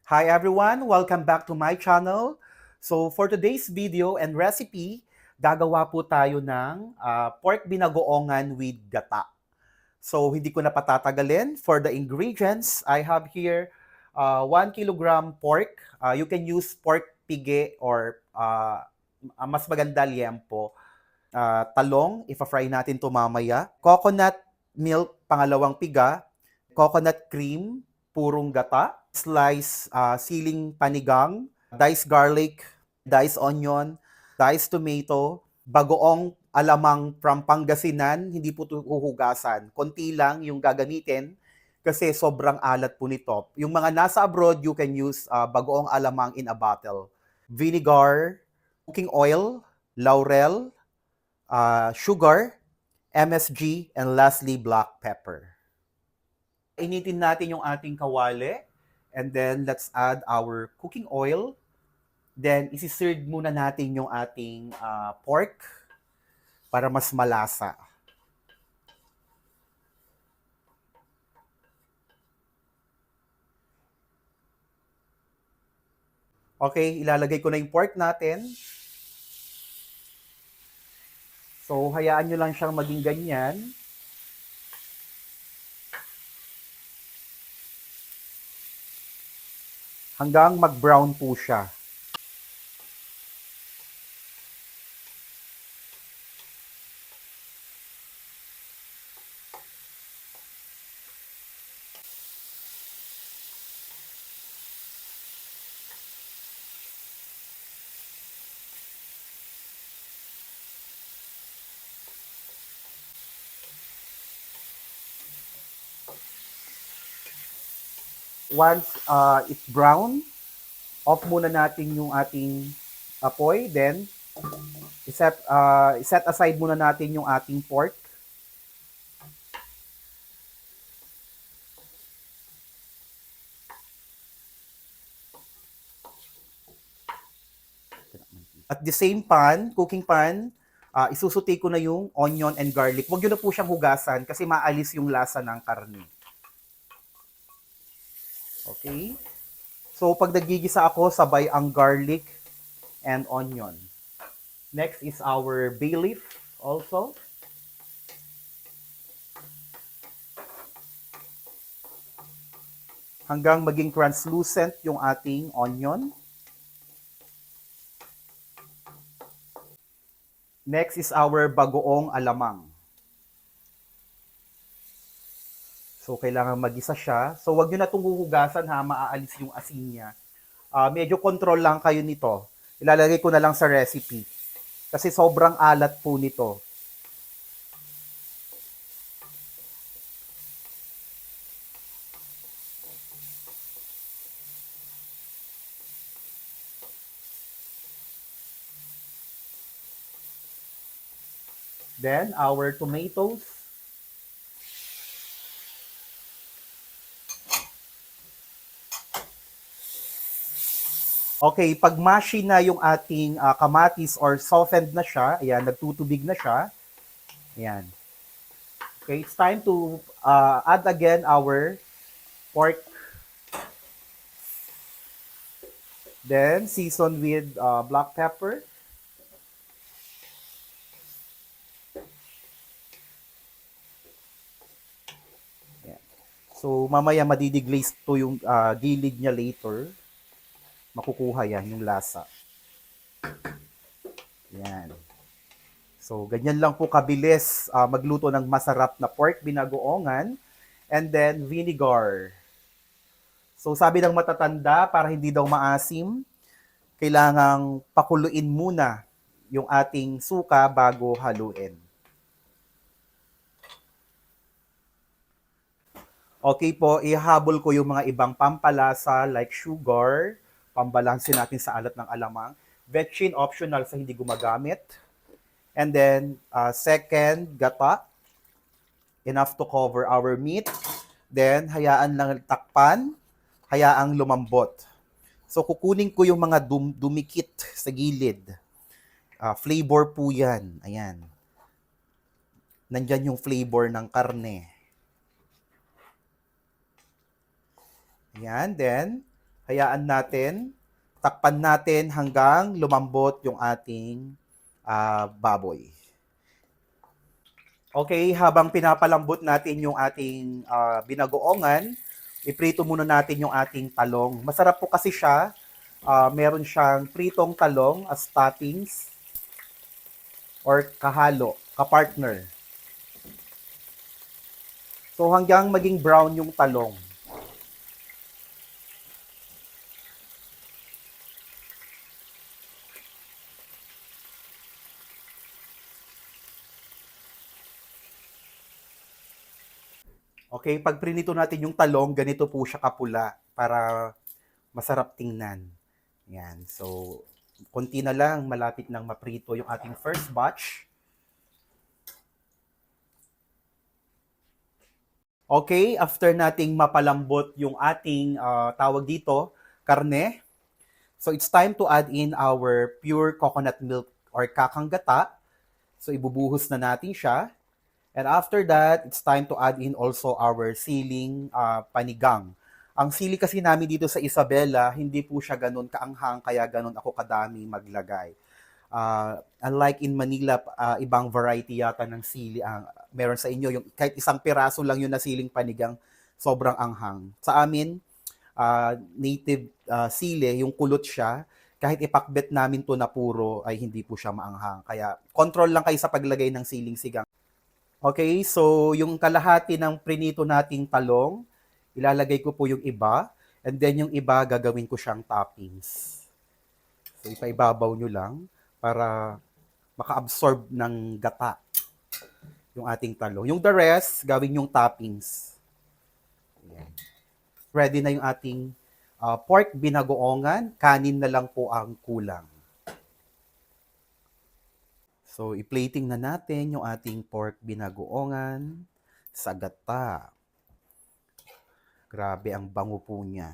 Hi everyone, welcome back to my channel. So for today's video and recipe, gagawa po tayo ng pork binagoongan with gata. So hindi ko na patatagalin. For the ingredients, I have here 1 kilogram pork. You can use pork pige or mas maganda liempo. Talong, ipa-fry natin to mamaya. Coconut milk, pangalawang piga. Coconut cream, purong gata. Slice siling panigang. Diced garlic, diced onion, diced tomato. Bagoong alamang from Pangasinan, hindi po ito huhugasan. Konti lang yung gagamitin kasi sobrang alat po nito. Yung mga nasa abroad, you can use bagoong alamang in a bottle. Vinegar, cooking oil, laurel, sugar, MSG, and lastly, black pepper. Initin natin yung ating kawali, and then let's add our cooking oil. Then, isi-seared muna natin yung ating pork para mas malasa. Okay, ilalagay ko na yung pork natin. So, hayaan nyo lang siyang maging ganyan. Hanggang mag-brown po siya. Once it's brown, off muna natin yung ating apoy. Then, set aside muna natin yung ating pork. At the same pan, cooking pan, isusuti ko na yung onion and garlic. Huwag yun na po siyang hugasan kasi maalis yung lasa ng karne. Okay? So, pag nagigisa ako, sabay ang garlic and onion. Next is our bay leaf also. Hanggang maging translucent yung ating onion. Next is our bagoong alamang. So, kailangan magisa siya. So, wag nyo na itong huhugasan ha, maaalis yung asin niya. Medyo control lang kayo nito. Ilalagay ko na lang sa recipe. Kasi sobrang alat po nito. Then, our tomatoes. Okay, pag mushy na yung ating kamatis or softened na siya, ayan, nagtutubig na siya. Ayan. Okay, it's time to add again our pork. Then, season with black pepper. Ayan. So, mamaya madideglaze to yung gilid niya later. Makukuha yan, yung lasa. Ayan. So, ganyan lang po kabilis magluto ng masarap na pork binagoongan. And then, vinegar. So, sabi ng matatanda, para hindi daw maasim, kailangang pakuluin muna yung ating suka bago haluin. Okay po, ihabol ko yung mga ibang pampalasa like sugar, pambalansin natin sa alat ng alamang. Vetchin optional sa hindi gumagamit. And then, second, gata. Enough to cover our meat. Then, hayaan lang takpan. Hayaang lumambot. So, kukunin ko yung mga dumikit sa gilid. Flavor po yan. Ayan. Nandyan yung flavor ng karne. Ayan. Then, Hayaan natin, takpan natin hanggang lumambot yung ating baboy. Okay, habang pinapalambot natin yung ating binagoongan, iprito muna natin yung ating talong. Masarap po kasi siya. Meron siyang pritong talong as toppings or kahalo, kapartner. So hanggang maging brown yung talong. Okay, pag prinito natin yung talong, ganito po siya kapula para masarap tingnan. Yan. So, konti na lang, malapit nang maprito yung ating first batch. Okay, after nating mapalambot yung ating tawag dito, karne. So, it's time to add in our pure coconut milk or kakang gata. So, ibubuhos na natin siya. And after that, it's time to add in also our siling panigang. Ang sili kasi namin dito sa Isabela, hindi po siya ganun kaanghang, kaya ganun ako kadami maglagay. Unlike in Manila, ibang variety yata ng sili ang meron sa inyo. Yung, kahit isang piraso lang yun na siling panigang, sobrang anghang. Sa amin, native sili, yung kulot siya, kahit ipakbet namin to na puro, ay hindi po siya maanghang. Kaya control lang kayo sa paglagay ng siling sigang. Okay, so yung kalahati ng prinito nating talong, ilalagay ko po yung iba, and then yung iba gagawin ko siyang toppings. So ipaibabaw nyo lang para maka-absorb ng gata yung ating talong. Yung the rest, gawin yung toppings. Ayan. Ready na yung ating pork binagoongan, kanin na lang po ang kulang. So, i-plating na natin yung ating pork binagoongan sa gata. Grabe, ang bango po niya.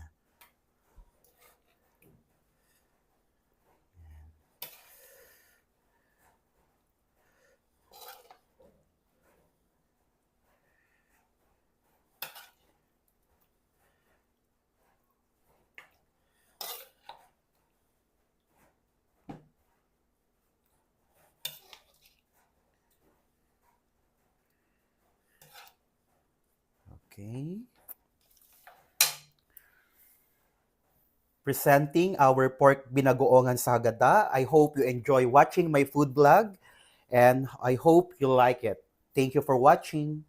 Okay. Presenting our pork binagoongan sa gata. I hope you enjoy watching my food vlog and I hope you like it. Thank you for watching.